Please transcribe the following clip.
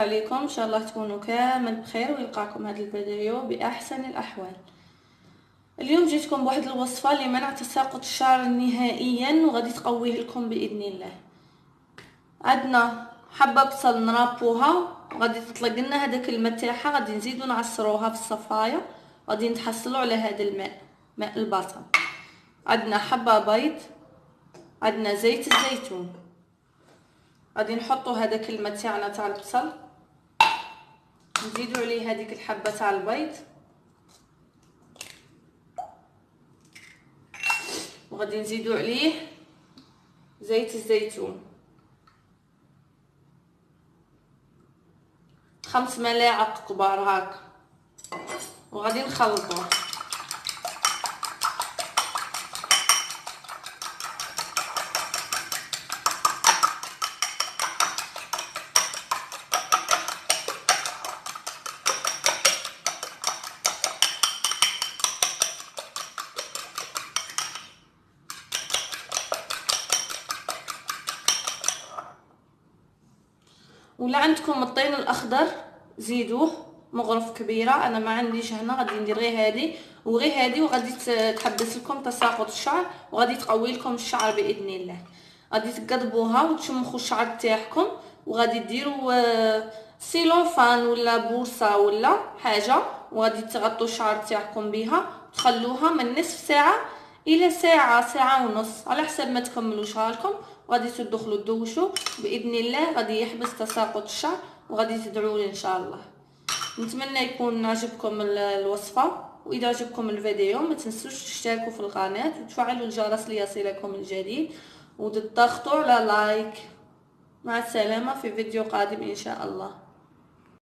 عليكم ان شاء الله تكونوا كامل بخير ويلقاكم هذا الفيديو باحسن الاحوال. اليوم جيتكم بواحد الوصفه لمنع تساقط الشعر نهائيا وغادي تقويه لكم باذن الله. عندنا حبه بصل نرابوها وغادي تطلق لنا هذاك الماء تاعها، غادي نزيدو نعصروها في الصفايه، غادي نتحصلوا على هذا الماء، ماء البصل. عندنا حبه بيض، عندنا زيت الزيتون، غادي نحطوا هذاك الماء تاعنا تاع البصل، نزيدوا عليه هذيك الحبه تاع البيض، وغادي نزيدوا عليه زيت الزيتون 5 ملاعق كبار هكا، وغادي نخلطوه. ولا عندكم الطين الاخضر زيدوه مغرف كبيره، انا ما عنديش هنا، غادي ندير غير هذه وغير هذه، وغادي تحبس لكم تساقط الشعر وغادي تقوي لكم الشعر باذن الله. غادي تقضبوها وتشمخوا الشعر تاعكم، وغادي ديروا سيلوفان ولا بورصه ولا حاجه، وغادي تغطوا الشعر تاعكم بها، تخلوها من نصف ساعه الى ساعه، ساعه ونص، على حسب ما تكملوش لكم. وغادي تدخلوا تدوشوا باذن الله، غادي يحبس تساقط الشعر وغادي تدعوا لي ان شاء الله. نتمنى يكون عجبكم الوصفه، واذا عجبكم الفيديو ما تنسوش تشتركوا في القناه وتفعلوا الجرس ليصلكم الجديد، وتضغطوا على لايك. مع السلامه في فيديو قادم ان شاء الله.